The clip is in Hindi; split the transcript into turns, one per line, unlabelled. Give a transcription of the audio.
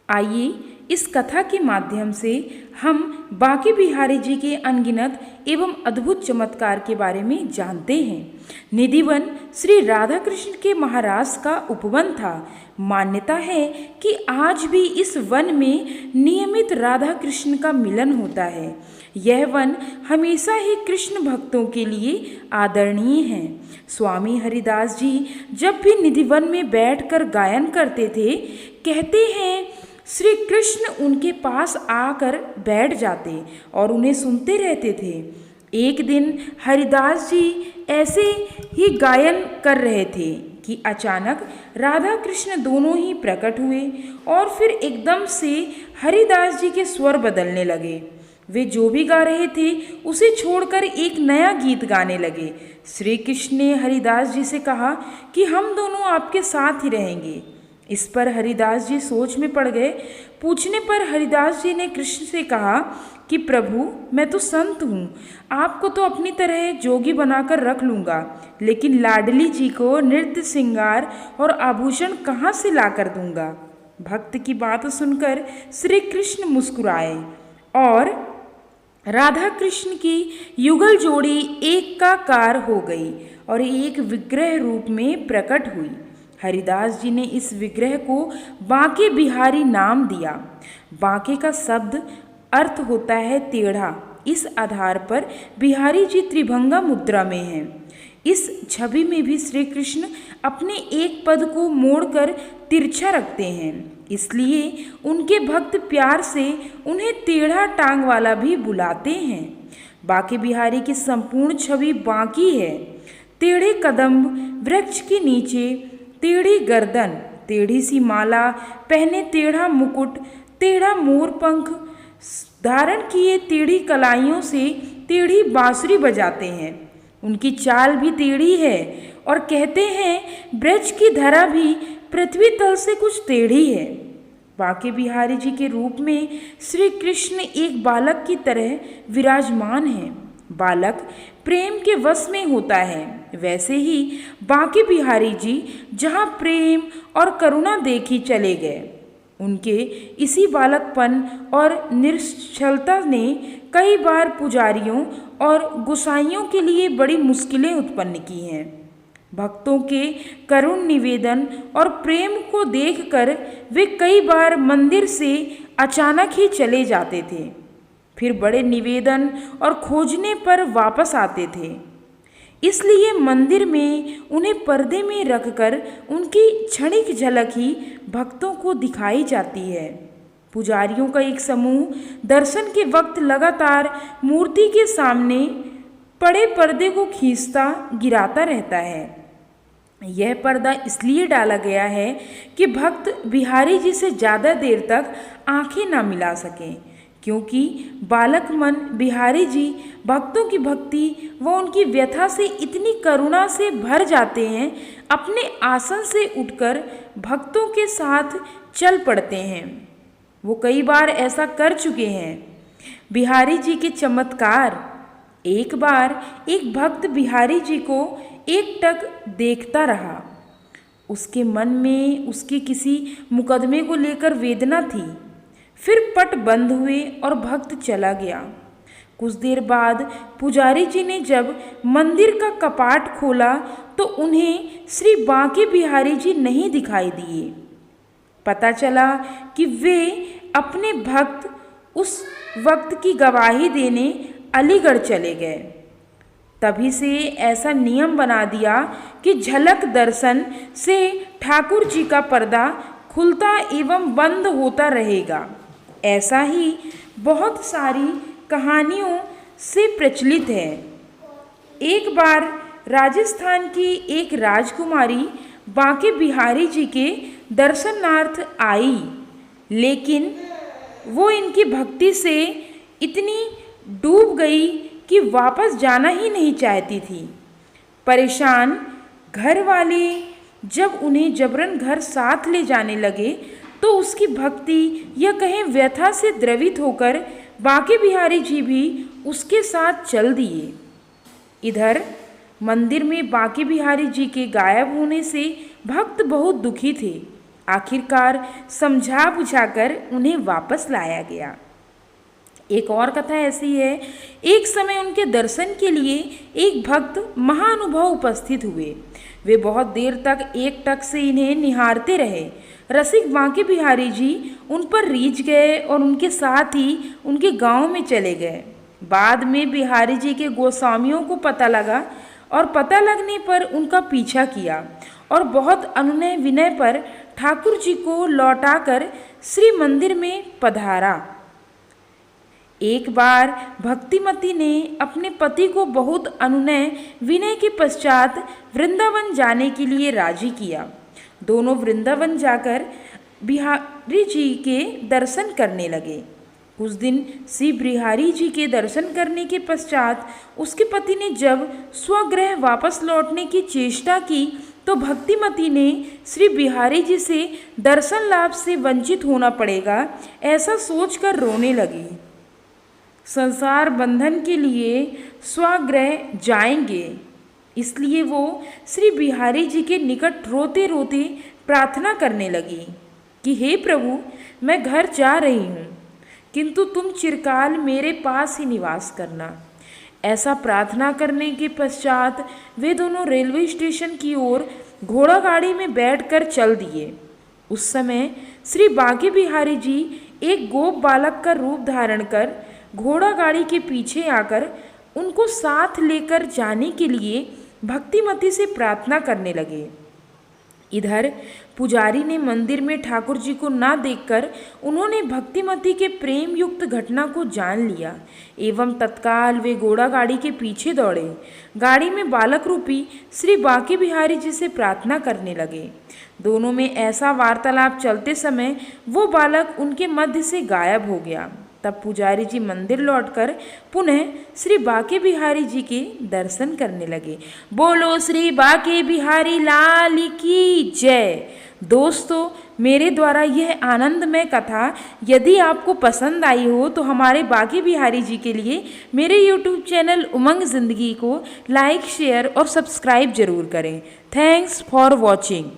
आइए इस कथा के माध्यम से हम बांके बिहारी जी के अनगिनत एवं अद्भुत चमत्कार के बारे में जानते हैं। निधिवन श्री राधा कृष्ण के महाराज का उपवन था। मान्यता है कि आज भी इस वन में नियमित राधा कृष्ण का मिलन होता है। यह वन हमेशा ही कृष्ण भक्तों के लिए आदरणीय है। स्वामी हरिदास जी जब भी निधिवन में बैठकर गायन करते थे, कहते हैं श्री कृष्ण उनके पास आकर बैठ जाते और उन्हें सुनते रहते थे। एक दिन हरिदास जी ऐसे ही गायन कर रहे थे कि अचानक राधा कृष्ण दोनों ही प्रकट हुए और फिर एकदम से हरिदास जी के स्वर बदलने लगे। वे जो भी गा रहे थे उसे छोड़कर एक नया गीत गाने लगे। श्री कृष्ण ने हरिदास जी से कहा कि हम दोनों आपके साथ ही रहेंगे। इस पर हरिदास जी सोच में पड़ गए। पूछने पर हरिदास जी ने कृष्ण से कहा कि प्रभु, मैं तो संत हूँ, आपको तो अपनी तरह जोगी बनाकर रख लूँगा, लेकिन लाडली जी को नृत्य श्रृंगार और आभूषण कहाँ से लाकर दूंगा। भक्त की बात सुनकर श्री कृष्ण मुस्कुराए और राधा कृष्ण की युगल जोड़ी एकाकार हो गई और एक विग्रह रूप में प्रकट हुई। हरिदास जी ने इस विग्रह को बांके बिहारी नाम दिया। बांके का शब्द अर्थ होता है टेढ़ा। इस आधार पर बिहारी जी त्रिभंगा मुद्रा में हैं। इस छवि में भी श्री कृष्ण अपने एक पद को मोड़कर तिरछा रखते हैं, इसलिए उनके भक्त प्यार से उन्हें टेढ़ा टांग वाला भी बुलाते हैं। बांके बिहारी की संपूर्ण छवि बांकी है। टेढ़े कदम, वृक्ष के नीचे टेढ़ी गर्दन, टेढ़ी सी माला पहने, टेढ़ा मुकुट, टेढ़ा मोर पंख धारण किए, टेढ़ी कलाइयों से टेढ़ी बांसुरी बजाते हैं। उनकी चाल भी टेढ़ी है और कहते हैं ब्रज की धरा भी पृथ्वी तल से कुछ टेढ़ी है। बांके बिहारी जी के रूप में श्री कृष्ण एक बालक की तरह विराजमान है। बालक प्रेम के वश में होता है, वैसे ही बांके बिहारी जी जहाँ प्रेम और करुणा देखी चले गए। उनके इसी बालकपन और निश्चलता ने कई बार पुजारियों और गोसाइयों के लिए बड़ी मुश्किलें उत्पन्न की हैं। भक्तों के करुण निवेदन और प्रेम को देखकर वे कई बार मंदिर से अचानक ही चले जाते थे, फिर बड़े निवेदन और खोजने पर वापस आते थे। इसलिए मंदिर में उन्हें पर्दे में रखकर उनकी क्षणिक झलक ही भक्तों को दिखाई जाती है। पुजारियों का एक समूह दर्शन के वक्त लगातार मूर्ति के सामने पड़े पर्दे को खींचता गिराता रहता है। यह पर्दा इसलिए डाला गया है कि भक्त बिहारी जी से ज़्यादा देर तक आंखें ना मिला सकें, क्योंकि बालक मन बिहारी जी भक्तों की भक्ति व उनकी व्यथा से इतनी करुणा से भर जाते हैं, अपने आसन से उठकर भक्तों के साथ चल पड़ते हैं। वो कई बार ऐसा कर चुके हैं। बिहारी जी के चमत्कार। एक बार एक भक्त बिहारी जी को एकटक देखता रहा। उसके मन में उसके किसी मुकदमे को लेकर वेदना थी। फिर पट बंद हुए और भक्त चला गया। कुछ देर बाद पुजारी जी ने जब मंदिर का कपाट खोला तो उन्हें श्री बांके बिहारी जी नहीं दिखाई दिए। पता चला कि वे अपने भक्त उस वक्त की गवाही देने अलीगढ़ चले गए। तभी से ऐसा नियम बना दिया कि झलक दर्शन से ठाकुर जी का पर्दा खुलता एवं बंद होता रहेगा। ऐसा ही बहुत सारी कहानियों से प्रचलित है। एक बार राजस्थान की एक राजकुमारी बांके बिहारी जी के दर्शनार्थ आई, लेकिन वो इनकी भक्ति से इतनी डूब गई कि वापस जाना ही नहीं चाहती थी। परेशान घर वाले जब उन्हें जबरन घर साथ ले जाने लगे तो उसकी भक्ति या कहें व्यथा से द्रवित होकर बांके बिहारी जी भी उसके साथ चल दिए। इधर मंदिर में बांके बिहारी जी के गायब होने से भक्त बहुत दुखी थे। आखिरकार समझा बुझाकर उन्हें वापस लाया गया। एक और कथा ऐसी है, एक समय उनके दर्शन के लिए एक भक्त महानुभव उपस्थित हुए। वे बहुत देर तक एक टक से इन्हें निहारते रहे। रसिक बांके बिहारी जी उन पर रीझ गए और उनके साथ ही उनके गांव में चले गए। बाद में बिहारी जी के गोस्वामियों को पता लगा और पता लगने पर उनका पीछा किया और बहुत अनुनय विनय पर ठाकुर जी को लौटाकर श्री मंदिर में पधारा। एक बार भक्तिमती ने अपने पति को बहुत अनुनय विनय के पश्चात वृंदावन जाने के लिए राजी किया। दोनों वृंदावन जाकर बिहारी जी के दर्शन करने लगे। उस दिन श्री बिहारी जी के दर्शन करने के पश्चात उसके पति ने जब स्वगृह वापस लौटने की चेष्टा की तो भक्तिमती ने श्री बिहारी जी से दर्शन लाभ से वंचित होना पड़ेगा ऐसा सोचकर रोने लगी। संसार बंधन के लिए स्वगृह जाएंगे, इसलिए वो श्री बिहारी जी के निकट रोते रोते प्रार्थना करने लगी कि हे प्रभु, मैं घर जा रही हूँ, किंतु तुम चिरकाल मेरे पास ही निवास करना। ऐसा प्रार्थना करने के पश्चात वे दोनों रेलवे स्टेशन की ओर घोड़ा गाड़ी में बैठकर चल दिए। उस समय श्री बांके बिहारी जी एक गोप बालक का रूप धारण कर घोड़ा गाड़ी के पीछे आकर उनको साथ लेकर जाने के लिए भक्तिमती से प्रार्थना करने लगे। इधर पुजारी ने मंदिर में ठाकुर जी को ना देखकर उन्होंने भक्तिमती के प्रेम युक्त घटना को जान लिया एवं तत्काल वे घोड़ा गाड़ी के पीछे दौड़े। गाड़ी में बालक रूपी श्री बांके बिहारी जी से प्रार्थना करने लगे। दोनों में ऐसा वार्तालाप चलते समय वो बालक उनके मध्य से गायब हो गया। तब पुजारी जी मंदिर लौटकर पुनः श्री बांके बिहारी जी के दर्शन करने लगे। बोलो श्री बांके बिहारी लाल की जय। दोस्तों, मेरे द्वारा यह आनंदमय कथा यदि आपको पसंद आई हो तो हमारे बांके बिहारी जी के लिए मेरे YouTube चैनल उमंग ज़िंदगी को लाइक, शेयर और सब्सक्राइब जरूर करें। Thanks for watching.